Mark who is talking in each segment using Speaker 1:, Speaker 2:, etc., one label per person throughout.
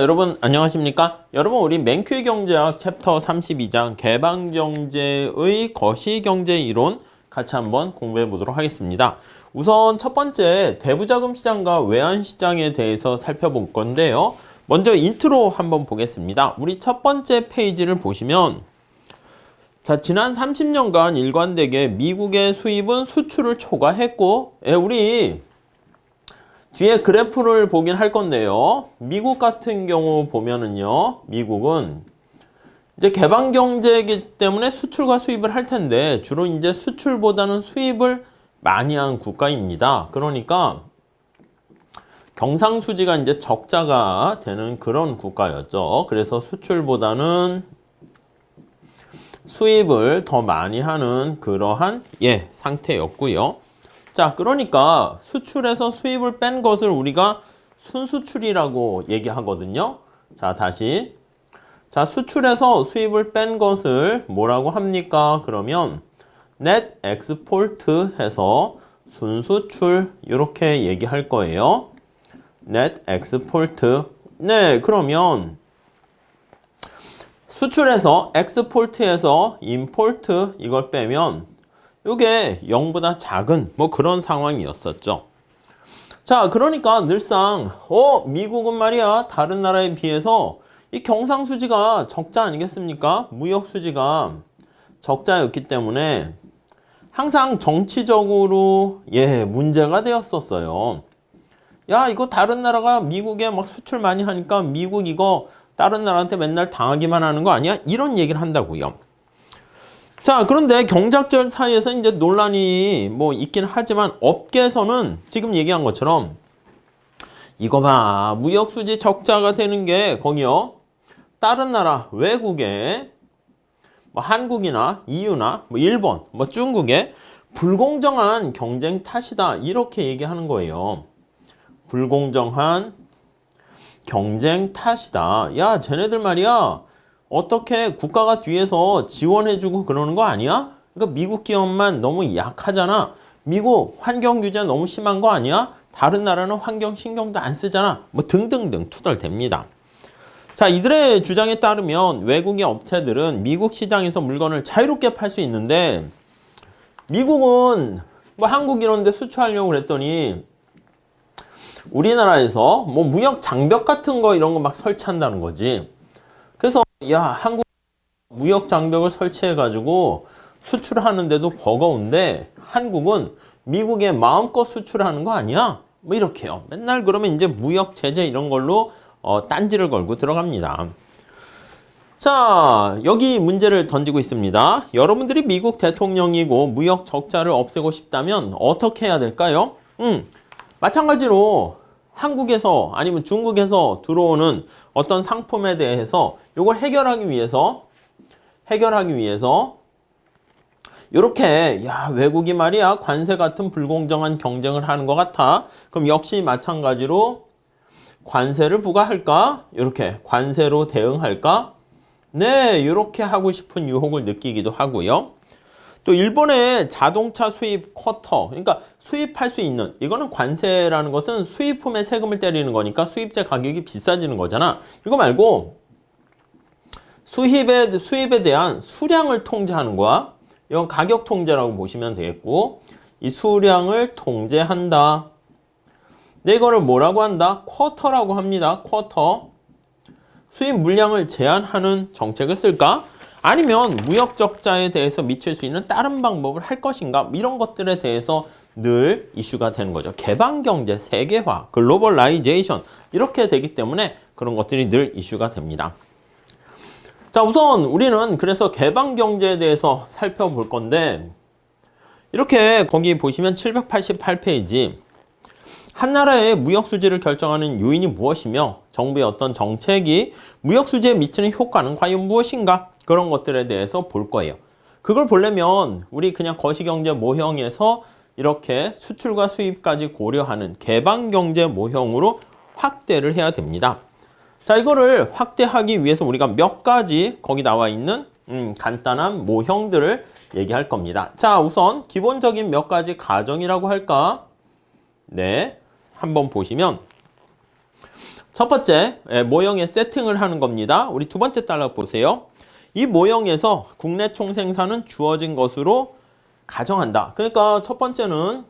Speaker 1: 여러분 안녕하십니까? 여러분 우리 맨큐 경제학 챕터 32장 개방경제의 거시경제 이론 같이 한번 공부해 보도록 하겠습니다. 우선 첫 번째 대부자금 시장과 외환시장에 대해서 살펴볼 건데요. 먼저 인트로 한번 보겠습니다. 우리 첫 번째 페이지를 보시면 자, 지난 30년간 일관되게 미국의 수입은 수출을 초과했고 우리 뒤에 그래프를 보긴 할 건데요. 미국 같은 경우 보면은요. 미국은 이제 개방 경제이기 때문에 수출과 수입을 할 텐데 주로 이제 수출보다는 수입을 많이 한 국가입니다. 그러니까 경상수지가 이제 적자가 되는 그런 국가였죠. 그래서 수출보다는 수입을 더 많이 하는 그러한 상태였고요. 자, 그러니까 수출에서 수입을 뺀 것을 우리가 순수출이라고 얘기하거든요. 자, 다시. 자, 수출에서 수입을 뺀 것을 뭐라고 합니까? 그러면 net export 해서 순수출 이렇게 얘기할 거예요. net export. 네, 그러면 수출에서 export에서 import 이걸 빼면 이게 0보다 작은 뭐 그런 상황이었었죠. 자, 그러니까 늘상 미국은 말이야 다른 나라에 비해서 이 경상수지가 적자 아니겠습니까? 무역수지가 적자였기 때문에 항상 정치적으로 문제가 되었었어요. 야, 이거 다른 나라가 미국에 막 수출 많이 하니까 미국 이거 다른 나라한테 맨날 당하기만 하는 거 아니야? 이런 얘기를 한다고요. 자, 그런데 경작절 사이에서 이제 논란이 뭐 있긴 하지만 업계에서는 지금 얘기한 것처럼 이거 봐, 무역수지 적자가 되는 게 거기요. 다른 나라 외국에 뭐 한국이나 EU나 뭐 일본, 뭐 중국의 불공정한 경쟁 탓이다. 이렇게 얘기하는 거예요. 불공정한 경쟁 탓이다. 야, 쟤네들 말이야. 어떻게 국가가 뒤에서 지원해주고 그러는 거 아니야? 그러니까 미국 기업만 너무 약하잖아. 미국 환경 규제 너무 심한 거 아니야? 다른 나라는 환경 신경도 안 쓰잖아. 뭐 등등등 투덜댑니다. 자, 이들의 주장에 따르면 외국의 업체들은 미국 시장에서 물건을 자유롭게 팔 수 있는데 미국은 뭐 한국 이런 데 수출하려고 그랬더니 우리나라에서 뭐 무역 장벽 같은 거 이런 거 막 설치한다는 거지. 그래서 야, 한국 무역 장벽을 설치해가지고 수출하는데도 버거운데 한국은 미국에 마음껏 수출하는 거 아니야? 뭐 이렇게요. 맨날 그러면 이제 무역 제재 이런 걸로 딴지를 걸고 들어갑니다. 자, 여기 문제를 던지고 있습니다. 여러분들이 미국 대통령이고 무역 적자를 없애고 싶다면 어떻게 해야 될까요? 마찬가지로 한국에서 아니면 중국에서 들어오는 어떤 상품에 대해서 이걸 해결하기 위해서 이렇게 외국이 말이야 관세 같은 불공정한 경쟁을 하는 것 같아. 그럼 역시 마찬가지로 관세를 부과할까? 이렇게 관세로 대응할까? 네, 이렇게 하고 싶은 유혹을 느끼기도 하고요. 또 일본의 자동차 수입 쿼터, 그러니까 수입할 수 있는, 이거는 관세라는 것은 수입품에 세금을 때리는 거니까 수입재 가격이 비싸지는 거잖아. 이거 말고 수입에 대한 수량을 통제하는 거야. 이건 가격 통제라고 보시면 되겠고, 이 수량을 통제한다. 네, 이거를 뭐라고 한다? 쿼터라고 합니다. 쿼터. 수입 물량을 제한하는 정책을 쓸까? 아니면 무역 적자에 대해서 미칠 수 있는 다른 방법을 할 것인가? 이런 것들에 대해서 늘 이슈가 되는 거죠. 개방 경제, 세계화, 글로벌라이제이션 이렇게 되기 때문에 그런 것들이 늘 이슈가 됩니다. 자, 우선 우리는 그래서 개방 경제에 대해서 살펴볼 건데 이렇게 거기 보시면 788페이지 한 나라의 무역 수지를 결정하는 요인이 무엇이며 정부의 어떤 정책이 무역 수지에 미치는 효과는 과연 무엇인가? 그런 것들에 대해서 볼 거예요. 그걸 보려면 우리 그냥 거시경제 모형에서 이렇게 수출과 수입까지 고려하는 개방경제 모형으로 확대를 해야 됩니다. 자, 이거를 확대하기 위해서 우리가 몇 가지 거기 나와 있는 간단한 모형들을 얘기할 겁니다. 자, 우선 기본적인 몇 가지 가정이라고 할까? 네, 한번 보시면 첫 번째 모형에 세팅을 하는 겁니다. 우리 두 번째 단락 보세요. 이 모형에서 국내 총생산은 주어진 것으로 가정한다. 그러니까 첫 번째는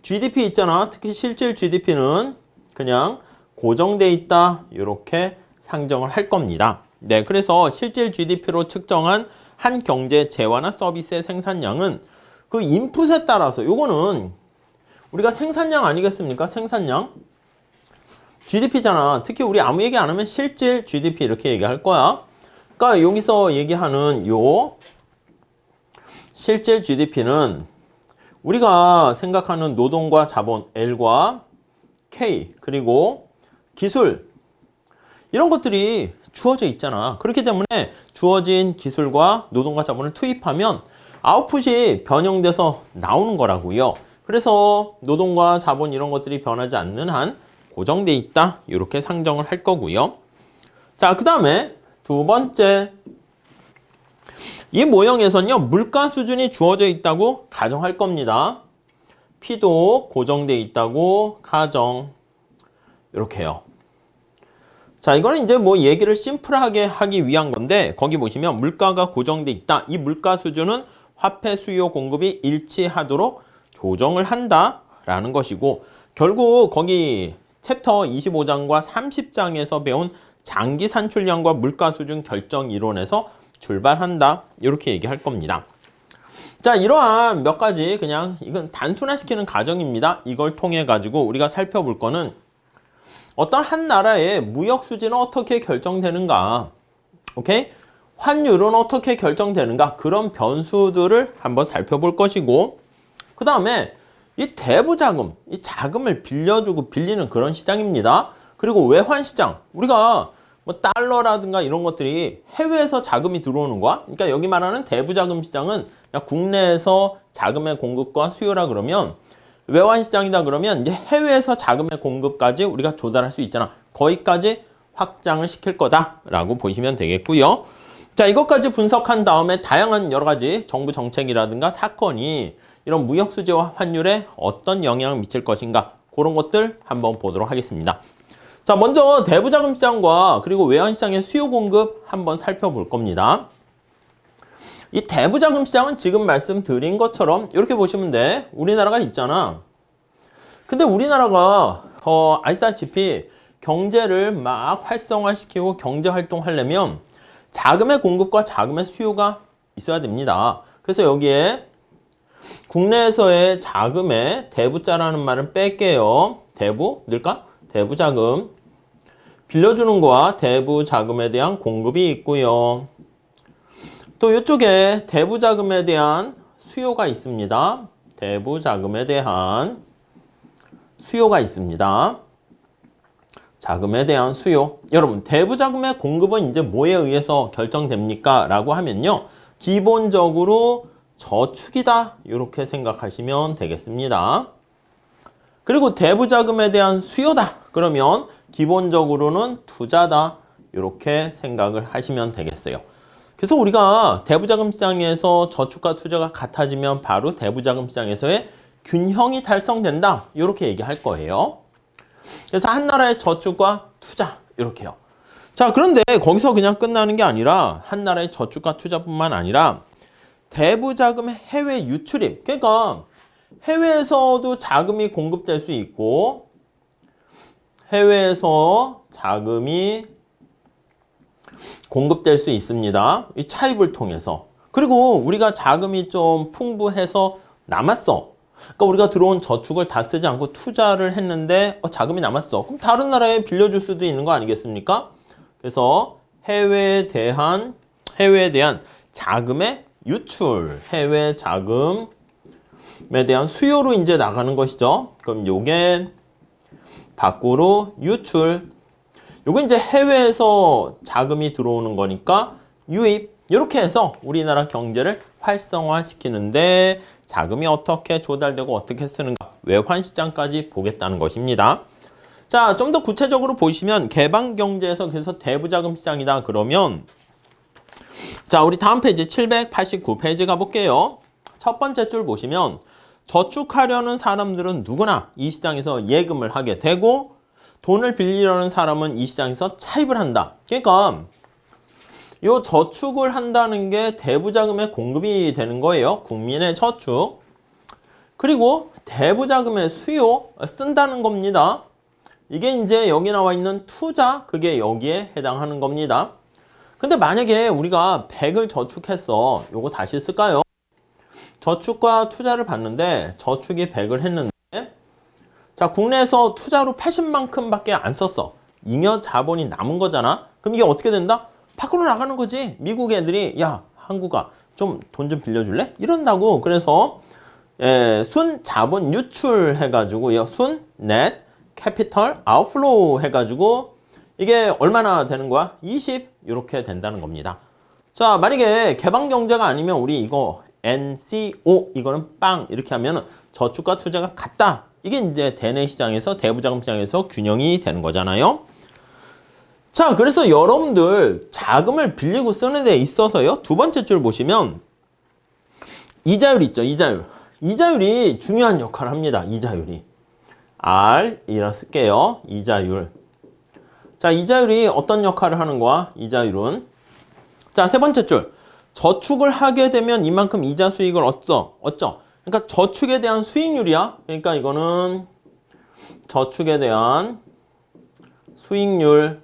Speaker 1: GDP 있잖아. 특히 실질 GDP는 그냥 고정돼 있다. 이렇게 상정을 할 겁니다. 네, 그래서 실질 GDP로 측정한 한 경제 재화나 서비스의 생산량은 그 인풋에 따라서 요거는 우리가 생산량 아니겠습니까? 생산량. GDP잖아. 특히 우리 아무 얘기 안 하면 실질 GDP 이렇게 얘기할 거야. 그러니까 여기서 얘기하는 요 실질 GDP는 우리가 생각하는 노동과 자본 L과 K 그리고 기술 이런 것들이 주어져 있잖아. 그렇기 때문에 주어진 기술과 노동과 자본을 투입하면 아웃풋이 변형돼서 나오는 거라고요. 그래서 노동과 자본 이런 것들이 변하지 않는 한 고정돼 있다. 이렇게 상정을 할 거고요. 자, 그 다음에 두 번째 이 모형에서는요. 물가 수준이 주어져 있다고 가정할 겁니다. P도 고정돼 있다고 가정 이렇게요. 자, 이거는 이제 뭐 얘기를 심플하게 하기 위한 건데 거기 보시면 물가가 고정돼 있다. 이 물가 수준은 화폐 수요 공급이 일치하도록 조정을 한다라는 것이고 결국 거기 챕터 25장과 30장에서 배운 장기 산출량과 물가 수준 결정 이론에서 출발한다. 이렇게 얘기할 겁니다. 자, 이러한 몇 가지 그냥 이건 단순화시키는 과정입니다. 이걸 통해 가지고 우리가 살펴볼 거는 어떤 한 나라의 무역 수지는 어떻게 결정되는가? 오케이? 환율은 어떻게 결정되는가? 그런 변수들을 한번 살펴볼 것이고 그 다음에 이 대부자금, 이 자금을 빌려주고 빌리는 그런 시장입니다. 그리고 외환시장, 우리가 뭐 달러라든가 이런 것들이 해외에서 자금이 들어오는 거야. 그러니까 여기 말하는 대부자금 시장은 그냥 국내에서 자금의 공급과 수요라 그러면 외환시장이다 그러면 이제 해외에서 자금의 공급까지 우리가 조달할 수 있잖아. 거기까지 확장을 시킬 거다라고 보시면 되겠고요. 자, 이것까지 분석한 다음에 다양한 여러 가지 정부 정책이라든가 사건이 이런 무역 수지와 환율에 어떤 영향을 미칠 것인가 그런 것들 한번 보도록 하겠습니다. 자, 먼저 대부자금 시장과 그리고 외환시장의 수요 공급 한번 살펴볼 겁니다. 이 대부자금 시장은 지금 말씀드린 것처럼 이렇게 보시면 돼. 우리나라가 있잖아. 근데 우리나라가 아시다시피 경제를 막 활성화시키고 경제 활동하려면 자금의 공급과 자금의 수요가 있어야 됩니다. 그래서 여기에 국내에서의 자금의 대부자라는 말은 뺄게요. 대부, 넣을까? 대부자금. 빌려주는 거와 대부자금에 대한 공급이 있고요. 또 이쪽에 대부자금에 대한 수요가 있습니다. 대부자금에 대한 수요가 있습니다. 자금에 대한 수요. 여러분, 대부자금의 공급은 이제 뭐에 의해서 결정됩니까? 라고 하면요. 기본적으로 저축이다. 이렇게 생각하시면 되겠습니다. 그리고 대부자금에 대한 수요다. 그러면 기본적으로는 투자다. 이렇게 생각을 하시면 되겠어요. 그래서 우리가 대부자금 시장에서 저축과 투자가 같아지면 바로 대부자금 시장에서의 균형이 달성된다. 이렇게 얘기할 거예요. 그래서 한 나라의 저축과 투자 이렇게요. 자, 그런데 거기서 그냥 끝나는 게 아니라 한 나라의 저축과 투자뿐만 아니라 대부자금의 해외 유출입. 그러니까 해외에서도 자금이 공급될 수 있고 해외에서 자금이 공급될 수 있습니다. 이 차입을 통해서. 그리고 우리가 자금이 좀 풍부해서 남았어. 그러니까 우리가 들어온 저축을 다 쓰지 않고 투자를 했는데 자금이 남았어. 그럼 다른 나라에 빌려줄 수도 있는 거 아니겠습니까? 그래서 해외에 대한 자금의 유출, 해외 자금에 대한 수요로 이제 나가는 것이죠. 그럼 요게 밖으로 유출. 요거 이제 해외에서 자금이 들어오는 거니까 유입. 이렇게 해서 우리나라 경제를 활성화시키는데 자금이 어떻게 조달되고 어떻게 쓰는가 외환시장까지 보겠다는 것입니다. 자, 좀 더 구체적으로 보시면 개방경제에서 그래서 대부자금 시장이다 그러면 자, 우리 다음 페이지 789페이지 가볼게요. 첫 번째 줄 보시면 저축하려는 사람들은 누구나 이 시장에서 예금을 하게 되고 돈을 빌리려는 사람은 이 시장에서 차입을 한다. 그러니까 요 저축을 한다는 게 대부자금의 공급이 되는 거예요. 국민의 저축. 그리고 대부자금의 수요 쓴다는 겁니다. 이게 이제 여기 나와 있는 투자, 그게 여기에 해당하는 겁니다. 근데 만약에 우리가 100을 저축했어. 요거 다시 쓸까요? 저축과 투자를 봤는데 저축이 100을 했는데 자, 국내에서 투자로 80만큼 밖에 안 썼어. 잉여 자본이 남은 거잖아. 그럼 이게 어떻게 된다? 밖으로 나가는 거지. 미국 애들이 야, 한국아 좀 돈 좀 빌려줄래? 이런다고. 그래서 순 자본 유출 해가지고 순 net capital outflow 해가지고 이게 얼마나 되는 거야? 20 이렇게 된다는 겁니다. 자, 만약에 개방경제가 아니면 우리 이거 NCO 이거는 빵 이렇게 하면 저축과 투자가 같다. 이게 이제 대내 시장에서 대부자금 시장에서 균형이 되는 거잖아요. 자, 그래서 여러분들 자금을 빌리고 쓰는 데 있어서요. 두 번째 줄 보시면 이자율 있죠. 이자율. 이자율이 중요한 역할을 합니다. 이자율이. R이라 쓸게요. 이자율. 자, 이자율이 어떤 역할을 하는 거야? 이자율은. 자, 세 번째 줄. 저축을 하게 되면 이만큼 이자 수익을 얻죠. 그러니까 저축에 대한 수익률이야. 그러니까 이거는 저축에 대한 수익률.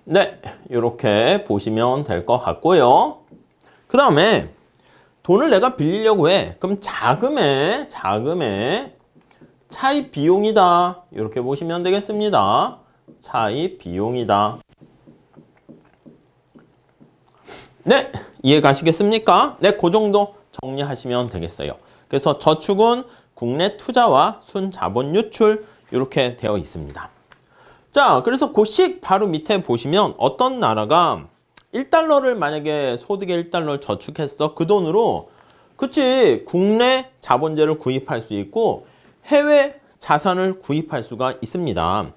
Speaker 1: 네, 이렇게 보시면 될 것 같고요. 그 다음에 돈을 내가 빌리려고 해. 그럼 자금의 차입 비용이다. 이렇게 보시면 되겠습니다. 차입 비용이다. 네, 이해 가시겠습니까? 네, 그 정도 정리하시면 되겠어요. 그래서 저축은 국내 투자와 순자본 유출 이렇게 되어 있습니다. 자, 그래서 그식 바로 밑에 보시면 어떤 나라가 1달러를 만약에 소득의 1달러를 저축했어. 그 돈으로 그치 국내 자본재를 구입할 수 있고 해외 자산을 구입할 수가 있습니다.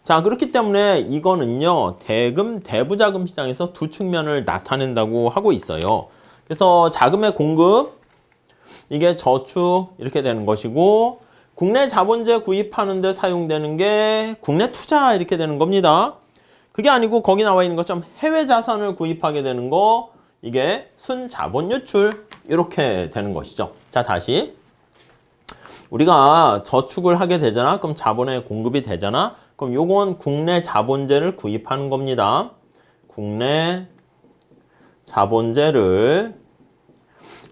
Speaker 1: 자, 그렇기 때문에 이거는요 대금, 대부자금 시장에서 두 측면을 나타낸다고 하고 있어요. 그래서 자금의 공급, 이게 저축 이렇게 되는 것이고 국내 자본재 구입하는 데 사용되는 게 국내 투자 이렇게 되는 겁니다. 그게 아니고 거기 나와 있는 것처럼 해외 자산을 구입하게 되는 거, 이게 순자본 유출 이렇게 되는 것이죠. 자, 다시 우리가 저축을 하게 되잖아. 그럼 자본의 공급이 되잖아. 그럼 요건 국내 자본재를 구입하는 겁니다. 국내 자본재를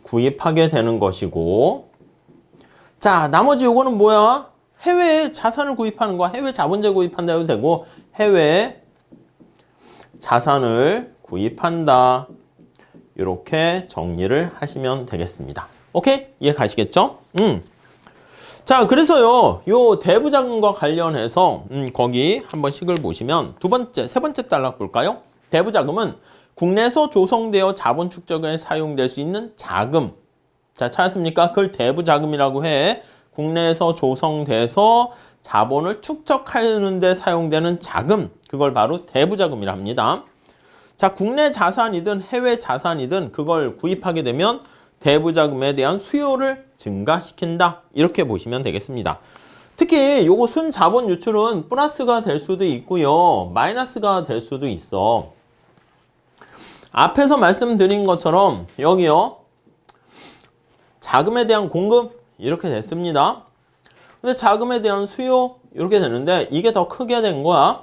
Speaker 1: 구입하게 되는 것이고, 자, 나머지 요거는 뭐야? 해외 자산을 구입하는 거야. 해외 자본재 구입한다 해도 되고 해외 자산을 구입한다. 이렇게 정리를 하시면 되겠습니다. 오케이? 이해 가시겠죠? 자, 그래서요, 요 대부자금과 관련해서 거기 한번 식을 보시면 세 번째 단락 볼까요? 대부자금은 국내에서 조성되어 자본 축적에 사용될 수 있는 자금. 자, 찾았습니까? 그걸 대부자금이라고 해. 국내에서 조성돼서 자본을 축적하는 데 사용되는 자금. 그걸 바로 대부자금이라 합니다. 자, 국내 자산이든 해외 자산이든 그걸 구입하게 되면 대부자금에 대한 수요를 증가시킨다. 이렇게 보시면 되겠습니다. 특히 요거 순자본 유출은 플러스가 될 수도 있고요. 마이너스가 될 수도 있어. 앞에서 말씀드린 것처럼 여기요. 자금에 대한 공급 이렇게 됐습니다. 근데 자금에 대한 수요 이렇게 되는데 이게 더 크게 된 거야.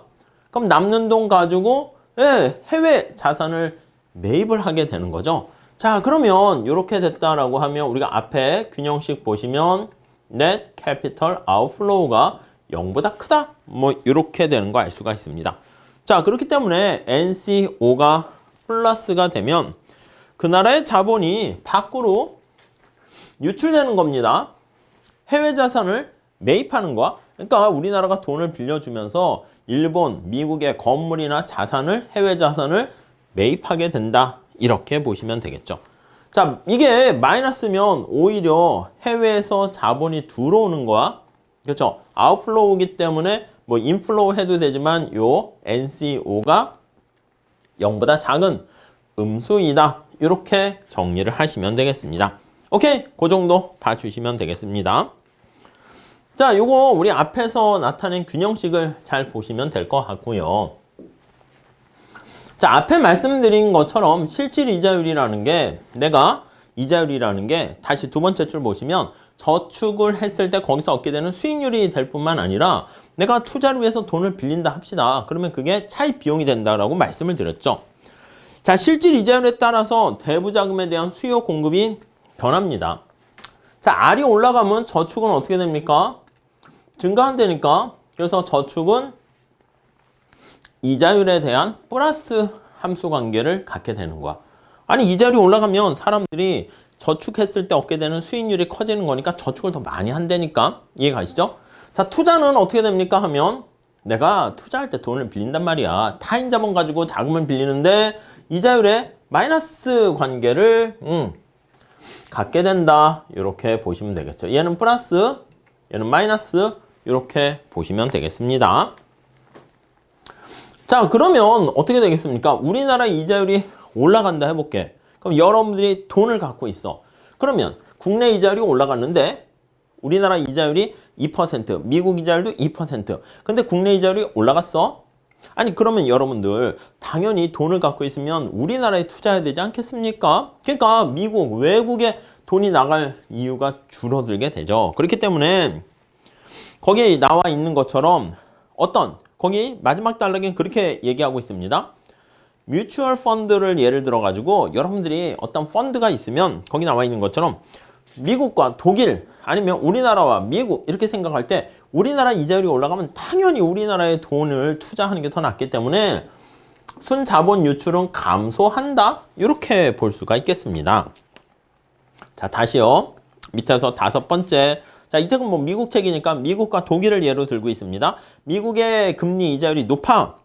Speaker 1: 그럼 남는 돈 가지고 해외 자산을 매입을 하게 되는 거죠. 자, 그러면 이렇게 됐다라고 하면 우리가 앞에 균형식 보시면 net capital outflow가 0보다 크다. 뭐 이렇게 되는 거 알 수가 있습니다. 자, 그렇기 때문에 NCO가 플러스가 되면 그 나라의 자본이 밖으로 유출되는 겁니다. 해외 자산을 매입하는 거야. 그러니까 우리나라가 돈을 빌려주면서 일본, 미국의 건물이나 자산을, 해외 자산을 매입하게 된다. 이렇게 보시면 되겠죠. 자, 이게 마이너스면 오히려 해외에서 자본이 들어오는 거야. 그렇죠? 아웃플로우이기 때문에 뭐 인플로우 해도 되지만 요 NCO가 0보다 작은 음수이다. 이렇게 정리를 하시면 되겠습니다. 오케이, 그 정도 봐주시면 되겠습니다. 자, 요거 우리 앞에서 나타낸 균형식을 잘 보시면 될 것 같고요. 자, 앞에 말씀드린 것처럼 실질 이자율이라는 게 이자율이라는 게 다시 두 번째 줄 보시면 저축을 했을 때 거기서 얻게 되는 수익률이 될 뿐만 아니라 내가 투자를 위해서 돈을 빌린다 합시다. 그러면 그게 차입 비용이 된다라고 말씀을 드렸죠. 자, 실질 이자율에 따라서 대부자금에 대한 수요 공급이 변합니다. 자, R이 올라가면 저축은 어떻게 됩니까? 증가한다니까. 그래서 저축은 이자율에 대한 플러스 함수 관계를 갖게 되는 거야. 아니, 이자율이 올라가면 사람들이 저축했을 때 얻게 되는 수익률이 커지는 거니까 저축을 더 많이 한다니까. 이해가시죠? 자, 투자는 어떻게 됩니까 하면 내가 투자할 때 돈을 빌린단 말이야. 타인 자본 가지고 자금을 빌리는데 이자율에 마이너스 관계를 갖게 된다. 이렇게 보시면 되겠죠. 얘는 플러스, 얘는 마이너스 이렇게 보시면 되겠습니다. 자, 그러면 어떻게 되겠습니까? 우리나라 이자율이 올라간다 해볼게. 그럼 여러분들이 돈을 갖고 있어. 그러면 국내 이자율이 올라갔는데 우리나라 이자율이 2%, 미국 이자율도 2%. 근데 국내 이자율이 올라갔어? 아니, 그러면 여러분들 당연히 돈을 갖고 있으면 우리나라에 투자해야 되지 않겠습니까? 그러니까 미국, 외국에 돈이 나갈 이유가 줄어들게 되죠. 그렇기 때문에 거기에 나와 있는 것처럼 거기 마지막 단락엔 그렇게 얘기하고 있습니다. 뮤추얼 펀드를 예를 들어 가지고 여러분들이 어떤 펀드가 있으면 거기 나와 있는 것처럼 미국과 독일 아니면 우리나라와 미국 이렇게 생각할 때 우리나라 이자율이 올라가면 당연히 우리나라에 돈을 투자하는 게 더 낫기 때문에 순자본 유출은 감소한다 이렇게 볼 수가 있겠습니다. 자, 다시요. 밑에서 5번째. 자, 이 책은 뭐 미국 책이니까 미국과 독일을 예로 들고 있습니다. 미국의 금리 이자율이 높아.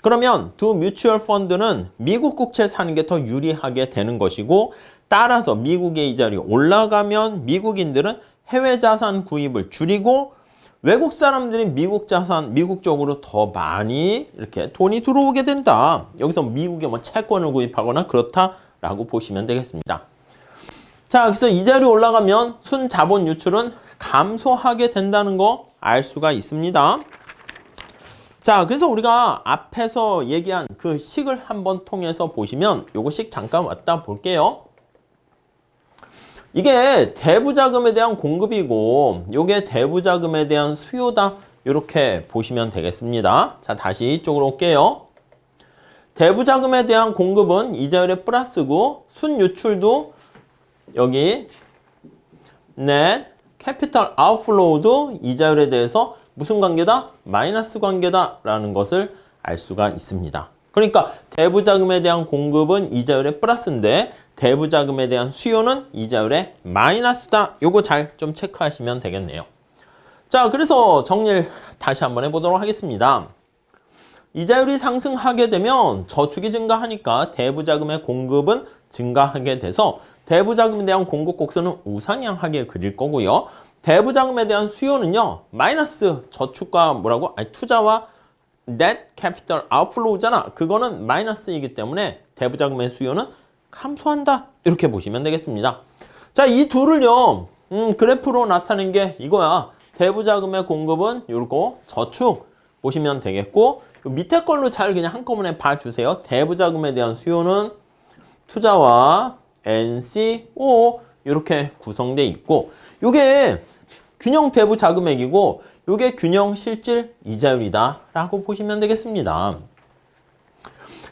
Speaker 1: 그러면 두 뮤추얼 펀드는 미국 국채를 사는 게 더 유리하게 되는 것이고 따라서 미국의 이자율이 올라가면 미국인들은 해외 자산 구입을 줄이고 외국 사람들이 미국 자산, 미국 쪽으로 더 많이 이렇게 돈이 들어오게 된다. 여기서 미국에 뭐 채권을 구입하거나 그렇다라고 보시면 되겠습니다. 자, 그래서 이자율이 올라가면 순자본 유출은 감소하게 된다는 거 알 수가 있습니다. 자, 그래서 우리가 앞에서 얘기한 그 식을 한번 통해서 보시면 요거 식 잠깐 왔다 볼게요. 이게 대부자금에 대한 공급이고 요게 대부자금에 대한 수요다. 이렇게 보시면 되겠습니다. 자, 다시 이쪽으로 올게요. 대부자금에 대한 공급은 이자율의 플러스고 순유출도 여기 net capital outflow도 이자율에 대해서 무슨 관계다? 마이너스 관계다라는 것을 알 수가 있습니다. 그러니까 대부자금에 대한 공급은 이자율의 플러스인데 대부자금에 대한 수요는 이자율의 마이너스다. 요거 잘 좀 체크하시면 되겠네요. 자, 그래서 정리를 다시 한번 해보도록 하겠습니다. 이자율이 상승하게 되면 저축이 증가하니까 대부자금의 공급은 증가하게 돼서 대부자금에 대한 공급 곡선은 우상향하게 그릴 거고요. 대부자금에 대한 수요는요. 마이너스 저축과 뭐라고? 아니, 투자와 net capital outflow잖아. 그거는 마이너스이기 때문에 대부자금의 수요는 감소한다. 이렇게 보시면 되겠습니다. 자, 이 둘을요. 그래프로 나타낸 게 이거야. 대부자금의 공급은 요거 저축 보시면 되겠고 밑에 걸로 잘 그냥 한꺼번에 봐주세요. 대부자금에 대한 수요는 투자와 NCO 이렇게 구성되어 있고 요게 균형 대부자금액이고 요게 균형 실질 이자율이다 라고 보시면 되겠습니다.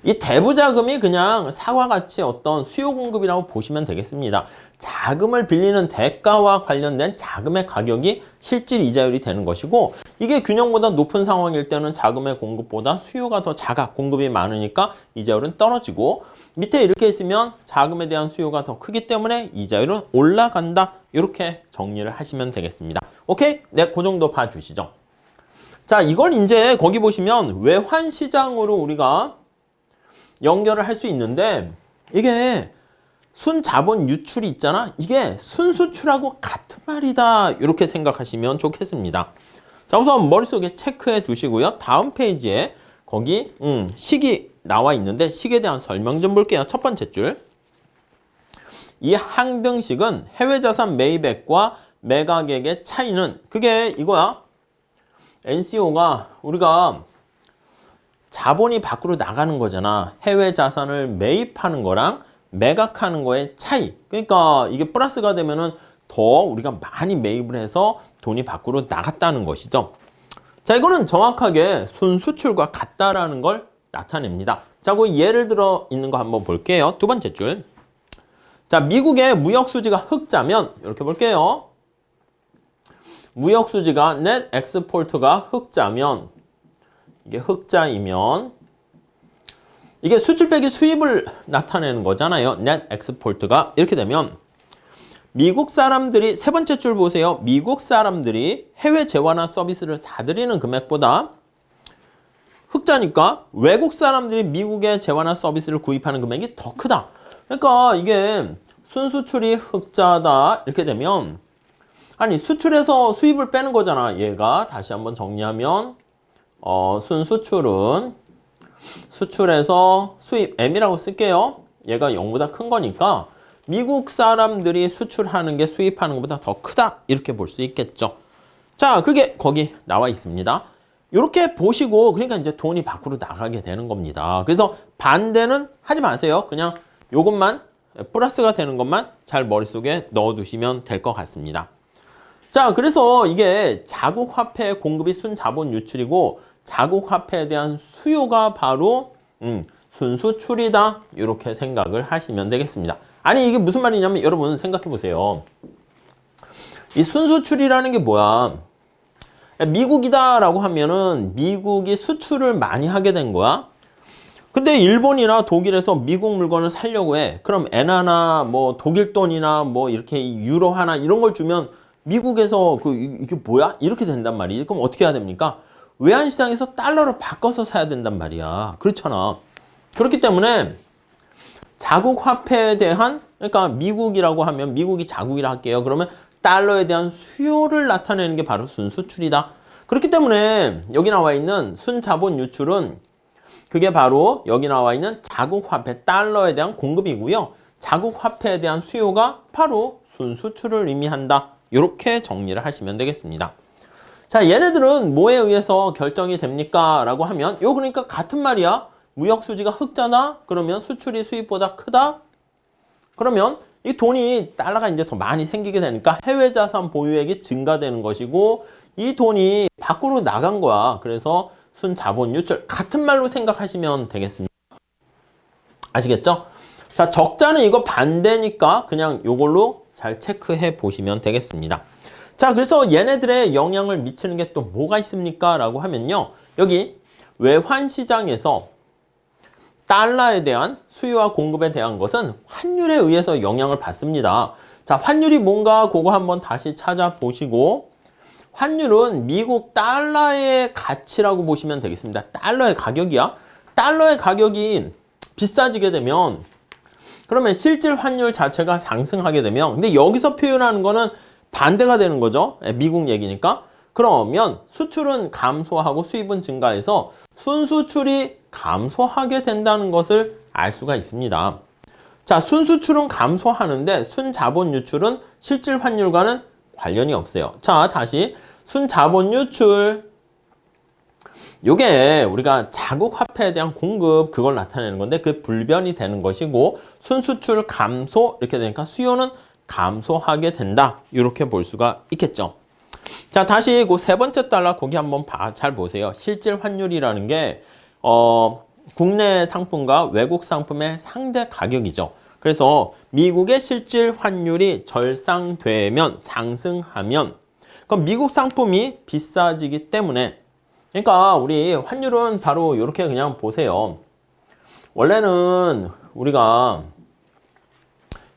Speaker 1: 이 대부자금이 그냥 사과같이 어떤 수요 공급이라고 보시면 되겠습니다. 자금을 빌리는 대가와 관련된 자금의 가격이 실질 이자율이 되는 것이고 이게 균형보다 높은 상황일 때는 자금의 공급보다 수요가 더 작아 공급이 많으니까 이자율은 떨어지고 밑에 이렇게 있으면 자금에 대한 수요가 더 크기 때문에 이자율은 올라간다. 이렇게 정리를 하시면 되겠습니다. 오케이? 네, 그 정도 봐주시죠. 자, 이걸 이제 거기 보시면 외환시장으로 우리가 연결을 할 수 있는데 이게 순자본 유출이 있잖아. 이게 순수출하고 같은 말이다. 이렇게 생각하시면 좋겠습니다. 자, 우선 머릿속에 체크해 두시고요. 다음 페이지에 거기 식이 나와 있는데 식에 대한 설명 좀 볼게요. 첫 번째 줄. 이 항등식은 해외자산 매입액과 매각액의 차이는 그게 이거야. NCO가 우리가 자본이 밖으로 나가는 거잖아. 해외 자산을 매입하는 거랑 매각하는 거의 차이. 그러니까 이게 플러스가 되면은 더 우리가 많이 매입을 해서 돈이 밖으로 나갔다는 것이죠. 자, 이거는 정확하게 순수출과 같다라는 걸 나타냅니다. 자, 그 예를 들어 있는 거 한번 볼게요. 두 번째 줄. 자, 미국의 무역수지가 흑자면 이렇게 볼게요. 무역수지가 net export가 흑자면 이게 흑자이면 이게 수출 빼기 수입을 나타내는 거잖아요. net export가 이렇게 되면 미국 사람들이 세 번째 줄 보세요. 미국 사람들이 해외 재화나 서비스를 사들이는 금액보다 흑자니까 외국 사람들이 미국의 재화나 서비스를 구입하는 금액이 더 크다. 그러니까 이게 순수출이 흑자다 이렇게 되면 아니 수출에서 수입을 빼는 거잖아. 얘가 다시 한번 정리하면 순수출은 수출에서 수입 M이라고 쓸게요. 얘가 0보다 큰 거니까 미국 사람들이 수출하는 게 수입하는 것보다 더 크다 이렇게 볼 수 있겠죠. 자, 그게 거기 나와 있습니다. 이렇게 보시고 그러니까 이제 돈이 밖으로 나가게 되는 겁니다. 그래서 반대는 하지 마세요. 그냥 요것만 플러스가 되는 것만 잘 머릿속에 넣어두시면 될 것 같습니다. 자, 그래서 이게 자국 화폐 공급이 순자본 유출이고 자국 화폐에 대한 수요가 바로 순수출이다 이렇게 생각을 하시면 되겠습니다. 아니 이게 무슨 말이냐면 여러분 생각해 보세요. 이 순수출이라는 게 뭐야? 미국이다라고 하면은 미국이 수출을 많이 하게 된 거야. 근데 일본이나 독일에서 미국 물건을 사려고 해. 그럼 엔화나 뭐 독일 돈이나 뭐 이렇게 유로 하나 이런 걸 주면 미국에서 이게 뭐야? 이렇게 된단 말이지. 그럼 어떻게 해야 됩니까? 외환시장에서 달러로 바꿔서 사야 된단 말이야. 그렇잖아. 그렇기 때문에 자국 화폐에 대한 그러니까 미국이라고 하면 미국이 자국이라 할게요. 그러면 달러에 대한 수요를 나타내는 게 바로 순수출이다. 그렇기 때문에 여기 나와 있는 순자본 유출은 그게 바로 여기 나와 있는 자국 화폐 달러에 대한 공급이고요. 자국 화폐에 대한 수요가 바로 순수출을 의미한다. 이렇게 정리를 하시면 되겠습니다. 자, 얘네들은 뭐에 의해서 결정이 됩니까? 라고 하면 요 그러니까 같은 말이야. 무역수지가 흑자다? 그러면 수출이 수입보다 크다? 그러면 이 돈이 달러가 이제 더 많이 생기게 되니까 해외 자산 보유액이 증가되는 것이고 이 돈이 밖으로 나간 거야. 그래서 순자본 유출 같은 말로 생각하시면 되겠습니다. 아시겠죠? 자, 적자는 이거 반대니까 그냥 요걸로 잘 체크해 보시면 되겠습니다. 자, 그래서 얘네들의 영향을 미치는 게 또 뭐가 있습니까? 라고 하면요. 여기 외환시장에서 달러에 대한 수요와 공급에 대한 것은 환율에 의해서 영향을 받습니다. 자, 환율이 뭔가 그거 한번 다시 찾아보시고 환율은 미국 달러의 가치라고 보시면 되겠습니다. 달러의 가격이야. 달러의 가격이 비싸지게 되면 그러면 실질 환율 자체가 상승하게 되면 근데 여기서 표현하는 거는 반대가 되는 거죠. 미국 얘기니까. 그러면 수출은 감소하고 수입은 증가해서 순수출이 감소하게 된다는 것을 알 수가 있습니다. 자, 순수출은 감소하는데 순자본 유출은 실질 환율과는 관련이 없어요. 자, 다시 순자본 유출 요게 우리가 자국 화폐에 대한 공급 그걸 나타내는 건데 그 불변이 되는 것이고 순수출 감소 이렇게 되니까 수요는 감소하게 된다. 이렇게 볼 수가 있겠죠. 자, 다시 그 세 번째 달러 거기 한번 잘 보세요. 실질 환율이라는 게 국내 상품과 외국 상품의 상대 가격이죠. 그래서 미국의 실질 환율이 절상되면 상승하면 그럼 미국 상품이 비싸지기 때문에 그러니까 우리 환율은 바로 이렇게 그냥 보세요. 원래는 우리가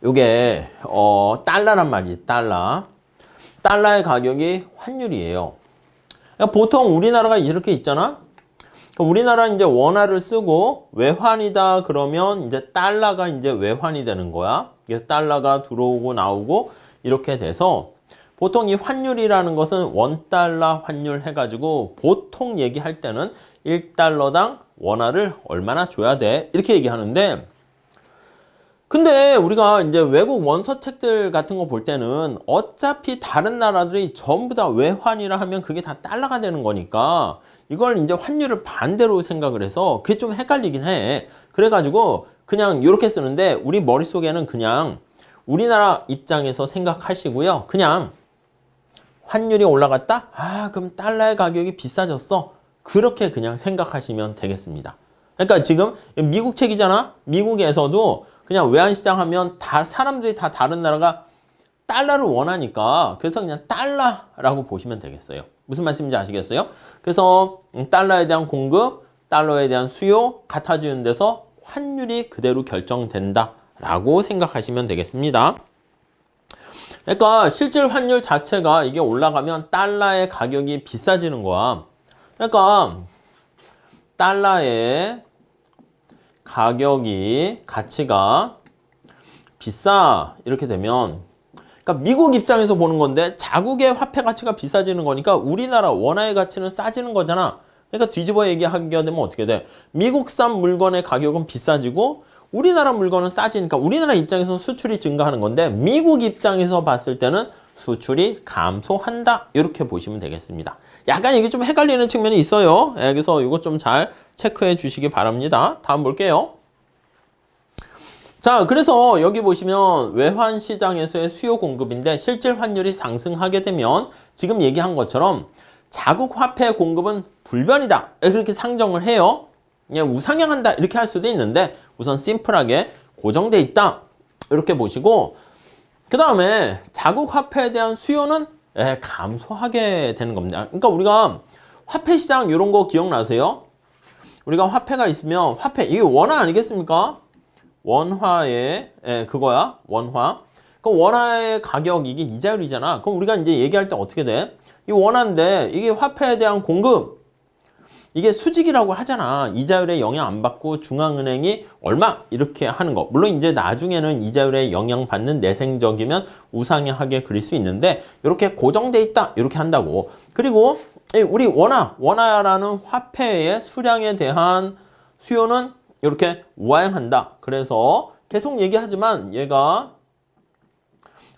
Speaker 1: 요게 달러란 말이지. 달러의 가격이 환율이에요. 그러니까 보통 우리나라가 이렇게 있잖아. 우리나라는 이제 원화를 쓰고 외환이다 그러면 이제 달러가 이제 외환이 되는 거야. 그래서 달러가 들어오고 나오고 이렇게 돼서 보통 이 환율이라는 것은 원달러 환율 해가지고 보통 얘기할 때는 1달러당 원화를 얼마나 줘야 돼? 이렇게 얘기하는데 근데 우리가 이제 외국 원서책들 같은 거 볼 때는 어차피 다른 나라들이 전부 다 외환이라 하면 그게 다 달러가 되는 거니까 이걸 이제 환율을 반대로 생각을 해서 그게 좀 헷갈리긴 해. 그래가지고 그냥 이렇게 쓰는데 우리 머릿속에는 그냥 우리나라 입장에서 생각하시고요. 그냥 환율이 올라갔다? 아, 그럼 달러의 가격이 비싸졌어. 그렇게 그냥 생각하시면 되겠습니다. 그러니까 지금 미국 책이잖아. 미국에서도 그냥 외환시장 하면 다 사람들이 다 다른 나라가 달러를 원하니까 그래서 그냥 달러라고 보시면 되겠어요. 무슨 말씀인지 아시겠어요? 그래서 달러에 대한 공급, 달러에 대한 수요 같아지는 데서 환율이 그대로 결정된다라고 생각하시면 되겠습니다. 그러니까 실질 환율 자체가 이게 올라가면 달러의 가격이 비싸지는 거야. 그러니까 달러의 가격이 가치가 비싸 이렇게 되면 그러니까 미국 입장에서 보는 건데 자국의 화폐 가치가 비싸지는 거니까 우리나라 원화의 가치는 싸지는 거잖아. 그러니까 뒤집어 얘기하게 되면 어떻게 돼? 미국산 물건의 가격은 비싸지고 우리나라 물건은 싸지니까 우리나라 입장에서는 수출이 증가하는 건데 미국 입장에서 봤을 때는 수출이 감소한다. 이렇게 보시면 되겠습니다. 약간 이게 좀 헷갈리는 측면이 있어요. 그래서 이거 좀 잘 체크해 주시기 바랍니다. 다음 볼게요. 자, 그래서 여기 보시면 외환 시장에서의 수요 공급인데 실질 환율이 상승하게 되면 지금 얘기한 것처럼 자국 화폐 공급은 불변이다. 그렇게 상정을 해요. 그냥 우상향한다 이렇게 할 수도 있는데 우선 심플하게 고정돼 있다 이렇게 보시고 그 다음에 자국 화폐에 대한 수요는 감소하게 되는 겁니다. 그러니까 우리가 화폐 시장 이런 거 기억나세요? 우리가 화폐가 있으면 화폐 이게 원화 아니겠습니까? 원화의 그거야 원화. 그럼 원화의 가격 이게 이자율이잖아. 그럼 우리가 이제 얘기할 때 어떻게 돼? 이 원화인데 이게 화폐에 대한 공급 이게 수직이라고 하잖아. 이자율에 영향 안 받고 중앙은행이 얼마 이렇게 하는 거. 물론 이제 나중에는 이자율에 영향 받는 내생적이면 우상향하게 그릴 수 있는데 이렇게 고정돼 있다 이렇게 한다고. 그리고 우리 원화라는 화폐의 수량에 대한 수요는 이렇게 우하향한다. 그래서 계속 얘기하지만 얘가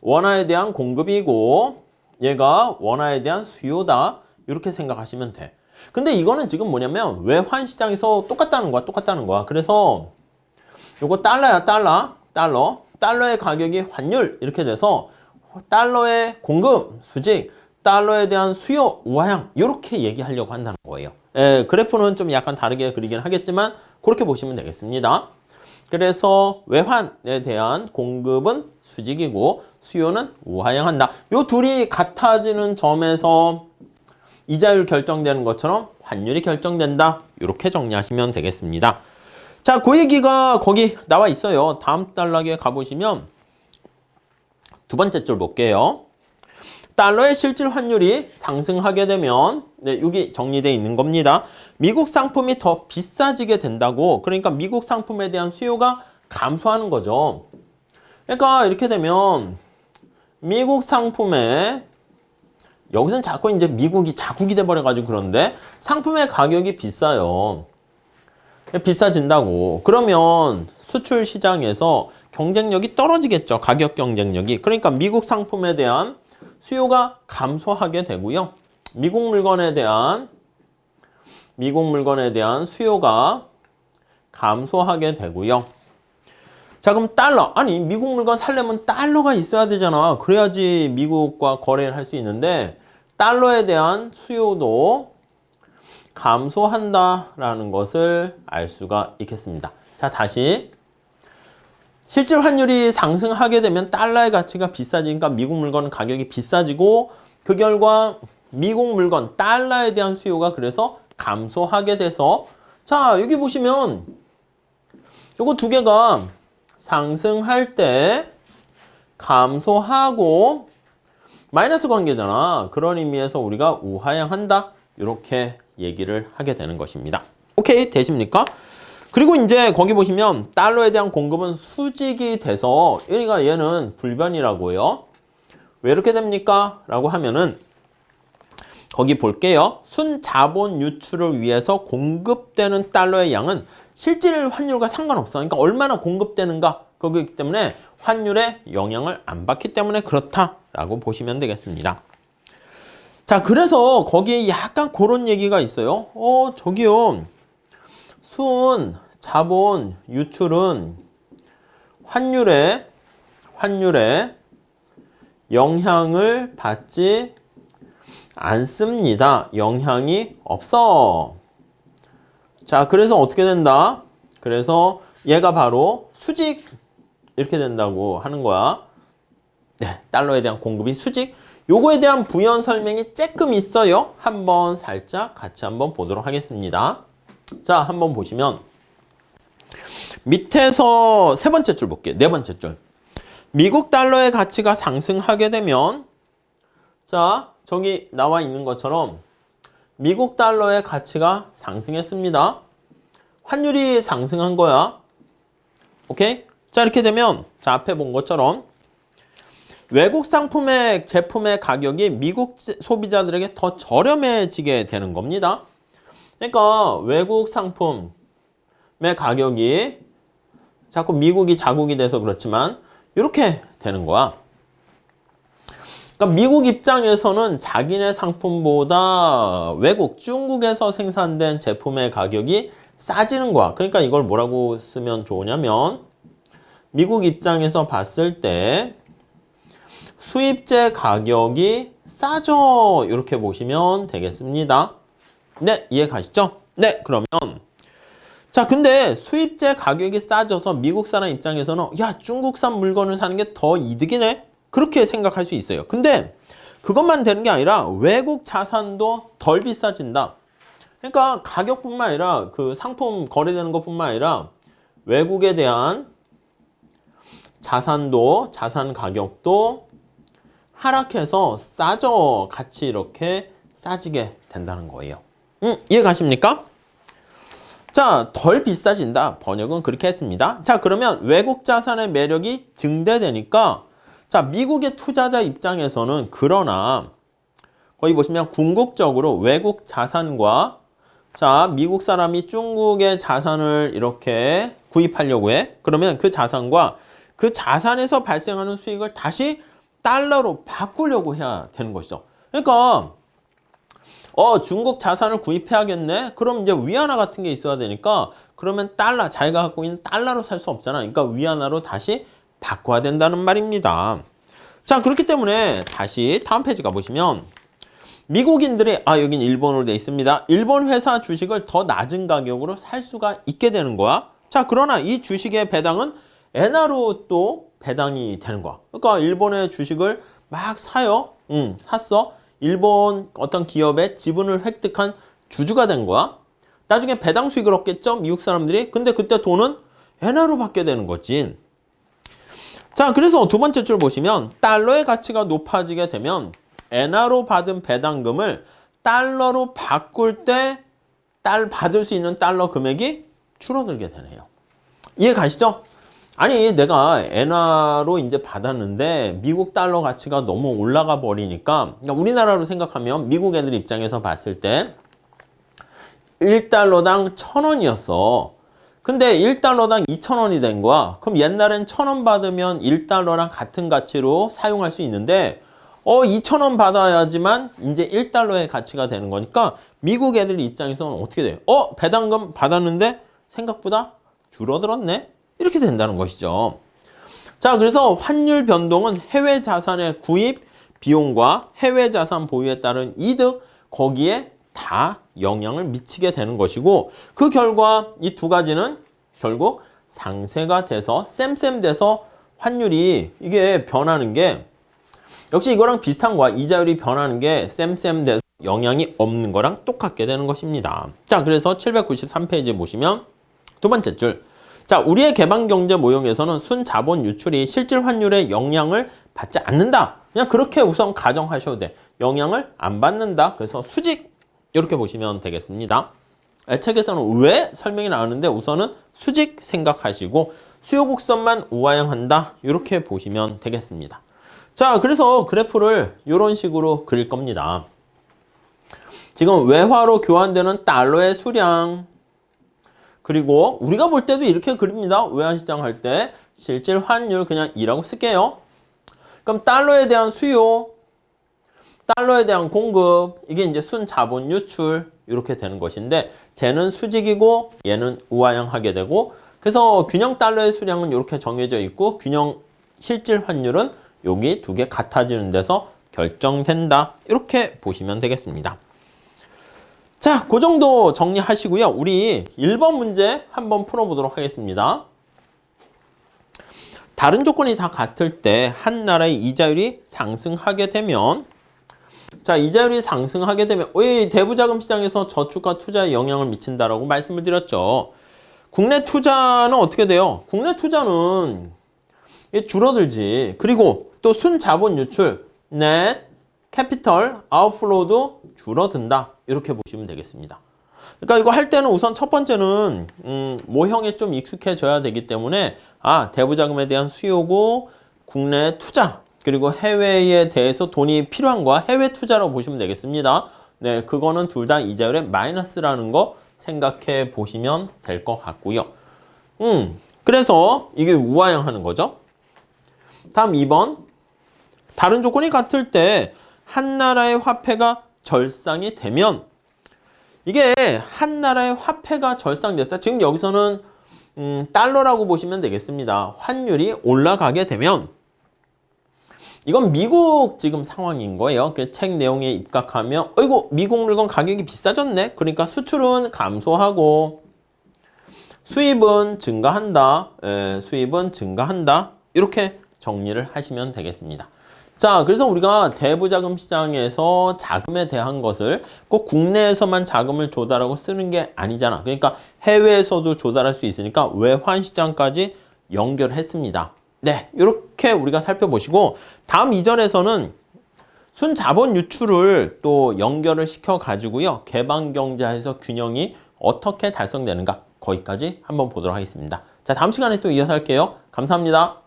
Speaker 1: 원화에 대한 공급이고 얘가 원화에 대한 수요다. 이렇게 생각하시면 돼. 근데 이거는 지금 뭐냐면 외환 시장에서 똑같다는 거야. 그래서 요거 달러야, 달러의 가격이 환율 이렇게 돼서 달러의 공급, 수직, 달러에 대한 수요, 우하향 이렇게 얘기하려고 한다는 거예요. 그래프는 좀 약간 다르게 그리긴 하겠지만 그렇게 보시면 되겠습니다. 그래서 외환에 대한 공급은 수직이고 수요는 우하향한다. 요 둘이 같아지는 점에서 이자율 결정되는 것처럼 환율이 결정된다. 이렇게 정리하시면 되겠습니다. 자, 그 얘기가 거기 나와 있어요. 다음 단락에 가보시면 두 번째 줄 볼게요. 달러의 실질 환율이 상승하게 되면 여기 정리되어 있는 겁니다. 미국 상품이 더 비싸지게 된다고. 그러니까 미국 상품에 대한 수요가 감소하는 거죠. 그러니까 이렇게 되면 미국 상품에 여기서는 자꾸 이제 미국이 자국이 돼버려가지고 그런데 상품의 가격이 비싸요. 비싸진다고. 그러면 수출 시장에서 경쟁력이 떨어지겠죠. 가격 경쟁력이. 그러니까 미국 상품에 대한 수요가 감소하게 되고요. 미국 물건에 대한 수요가 감소하게 되고요. 자, 그럼 달러. 아니, 미국 물건 살려면 달러가 있어야 되잖아. 그래야지 미국과 거래를 할 수 있는데 달러에 대한 수요도 감소한다라는 것을 알 수가 있겠습니다. 자, 다시. 실질 환율이 상승하게 되면 달러의 가치가 비싸지니까 미국 물건은 가격이 비싸지고 그 결과 미국 물건, 달러에 대한 수요가 그래서 감소하게 돼서 자, 여기 보시면 요거 두 개가 상승할 때 감소하고 마이너스 관계잖아. 그런 의미에서 우리가 우하향한다. 이렇게 얘기를 하게 되는 것입니다. 오케이, 되십니까? 그리고 이제 거기 보시면 달러에 대한 공급은 수직이 돼서 그러니까 얘는 불변이라고요. 왜 이렇게 됩니까? 라고 하면은 거기 볼게요. 순자본 유출을 위해서 공급되는 달러의 양은 실질 환율과 상관없어. 그러니까 얼마나 공급되는가 그렇기 때문에 환율에 영향을 안 받기 때문에 그렇다라고 보시면 되겠습니다. 자, 그래서 거기에 약간 그런 얘기가 있어요. 저기요. 순, 자본, 유출은 환율에 영향을 받지 않습니다. 영향이 없어. 자, 그래서 어떻게 된다? 그래서 얘가 바로 수직 이렇게 된다고 하는 거야. 네, 달러에 대한 공급이 수직. 요거에 대한 부연 설명이 조금 있어요. 한번 살짝 같이 한번 보도록 하겠습니다. 자, 한번 보시면 밑에서 세 번째 줄 볼게요. 네 번째 줄. 미국 달러의 가치가 상승하게 되면 자, 저기 나와 있는 것처럼 미국 달러의 가치가 상승했습니다. 환율이 상승한 거야. 오케이? 자, 이렇게 되면 자, 앞에 본 것처럼 외국 상품의 제품의 가격이 미국 소비자들에게 더 저렴해지게 되는 겁니다. 그러니까 외국 상품의 가격이 자꾸 미국이 자국이 돼서 그렇지만 이렇게 되는 거야. 그러니까 미국 입장에서는 자기네 상품보다 외국, 중국에서 생산된 제품의 가격이 싸지는 거야. 그러니까 이걸 뭐라고 쓰면 좋으냐면 미국 입장에서 봤을 때 수입제 가격이 싸죠. 이렇게 보시면 되겠습니다. 네, 이해 가시죠? 네, 그러면 자, 근데 수입제 가격이 싸져서 미국 사람 입장에서는 야, 중국산 물건을 사는 게 더 이득이네? 그렇게 생각할 수 있어요. 근데 그것만 되는 게 아니라 외국 자산도 덜 비싸진다. 그러니까 가격뿐만 아니라 그 상품 거래되는 것뿐만 아니라 외국에 대한 자산도, 자산 가격도 하락해서 싸져. 같이 이렇게 싸지게 된다는 거예요. 이해 가십니까? 자, 덜 비싸진다. 번역은 그렇게 했습니다. 자, 그러면 외국 자산의 매력이 증대되니까 자, 미국의 투자자 입장에서는 그러나 거기 보시면 궁극적으로 외국 자산과 자, 미국 사람이 중국의 자산을 이렇게 구입하려고 해. 그러면 그 자산과 그 자산에서 발생하는 수익을 다시 달러로 바꾸려고 해야 되는 것이죠. 그러니까 중국 자산을 구입해야겠네? 그럼 이제 위안화 같은 게 있어야 되니까 그러면 달러, 자기가 갖고 있는 달러로 살 수 없잖아. 그러니까 위안화로 다시 바꿔야 된다는 말입니다. 자, 그렇기 때문에 다시 다음 페이지 가보시면 미국인들이 여긴 일본어로 되어 있습니다. 일본 회사 주식을 더 낮은 가격으로 살 수가 있게 되는 거야. 자, 그러나 이 주식의 배당은 엔화로 또 배당이 되는 거야. 그러니까 일본의 주식을 막 사요. 샀어. 일본 어떤 기업의 지분을 획득한 주주가 된 거야. 나중에 배당 수익을 얻겠죠? 미국 사람들이. 근데 그때 돈은 엔화로 받게 되는 거지. 자, 그래서 두 번째 줄 보시면 달러의 가치가 높아지게 되면 엔화로 받은 배당금을 달러로 바꿀 때 받을 수 있는 달러 금액이 줄어들게 되네요. 이해 가시죠? 아니, 내가 엔화로 이제 받았는데 미국 달러 가치가 너무 올라가 버리니까 우리나라로 생각하면 미국 애들 입장에서 봤을 때 1달러당 1,000원이었어. 근데 1달러당 2,000원이 된 거야. 그럼 옛날엔 1,000원 받으면 1달러랑 같은 가치로 사용할 수 있는데 2,000원 받아야지만 이제 1달러의 가치가 되는 거니까 미국 애들 입장에서는 어떻게 돼요? 배당금 받았는데 생각보다 줄어들었네? 이렇게 된다는 것이죠. 자, 그래서 환율 변동은 해외 자산의 구입 비용과 해외 자산 보유에 따른 이득, 거기에 다 영향을 미치게 되는 것이고 그 결과 이 두 가지는 결국 상쇄가 돼서 쌤쌤돼서 환율이 이게 변하는 게 역시 이거랑 비슷한 거야. 이자율이 변하는 게 쌤쌤돼서 영향이 없는 거랑 똑같게 되는 것입니다. 자, 그래서 793페이지 보시면 두 번째 줄. 자, 우리의 개방경제 모형에서는 순자본 유출이 실질 환율에 영향을 받지 않는다. 그냥 그렇게 우선 가정하셔도 돼. 영향을 안 받는다. 그래서 수직 이렇게 보시면 되겠습니다. 책에서는 왜 설명이 나오는데 우선은 수직 생각하시고 수요 곡선만 우하향한다. 이렇게 보시면 되겠습니다. 자, 그래서 그래프를 이런 식으로 그릴 겁니다. 지금 외화로 교환되는 달러의 수량 그리고 우리가 볼 때도 이렇게 그립니다. 외환시장 할 때 실질 환율 그냥 2라고 쓸게요. 그럼 달러에 대한 수요, 달러에 대한 공급, 이게 이제 순자본 유출 이렇게 되는 것인데 쟤는 수직이고 얘는 우하향하게 되고 그래서 균형 달러의 수량은 이렇게 정해져 있고 균형 실질 환율은 여기 두 개 같아지는 데서 결정된다. 이렇게 보시면 되겠습니다. 자, 그 정도 정리하시고요. 우리 1번 문제 한번 풀어보도록 하겠습니다. 다른 조건이 다 같을 때 한 나라의 이자율이 상승하게 되면 자, 이자율이 상승하게 되면 이 대부자금 시장에서 저축과 투자에 영향을 미친다라고 말씀을 드렸죠. 국내 투자는 어떻게 돼요? 국내 투자는 줄어들지. 그리고 또 순자본 유출, net 캐피털 아웃플로우도 줄어든다. 이렇게 보시면 되겠습니다. 그러니까 이거 할 때는 우선 첫 번째는 모형에 좀 익숙해져야 되기 때문에 대부자금에 대한 수요고 국내 투자 그리고 해외에 대해서 돈이 필요한 거야. 해외 투자라고 보시면 되겠습니다. 네, 그거는 둘 다 이자율의 마이너스라는 거 생각해 보시면 될 것 같고요. 그래서 이게 우하향하는 거죠. 다음 2번. 다른 조건이 같을 때 한 나라의 화폐가 절상이 되면 이게 한 나라의 화폐가 절상됐다. 지금 여기서는 달러라고 보시면 되겠습니다. 환율이 올라가게 되면 이건 미국 지금 상황인 거예요. 그 책 내용에 입각하면 어이구 미국 물건 가격이 비싸졌네. 그러니까 수출은 감소하고 수입은 증가한다. 수입은 증가한다. 이렇게 정리를 하시면 되겠습니다. 자, 그래서 우리가 대부자금 시장에서 자금에 대한 것을 꼭 국내에서만 자금을 조달하고 쓰는 게 아니잖아. 그러니까 해외에서도 조달할 수 있으니까 외환 시장까지 연결했습니다. 네, 이렇게 우리가 살펴보시고 다음 2절에서는 순자본 유출을 또 연결을 시켜 가지고요. 개방경제에서 균형이 어떻게 달성되는가 거기까지 한번 보도록 하겠습니다. 자, 다음 시간에 또 이어서 할게요. 감사합니다.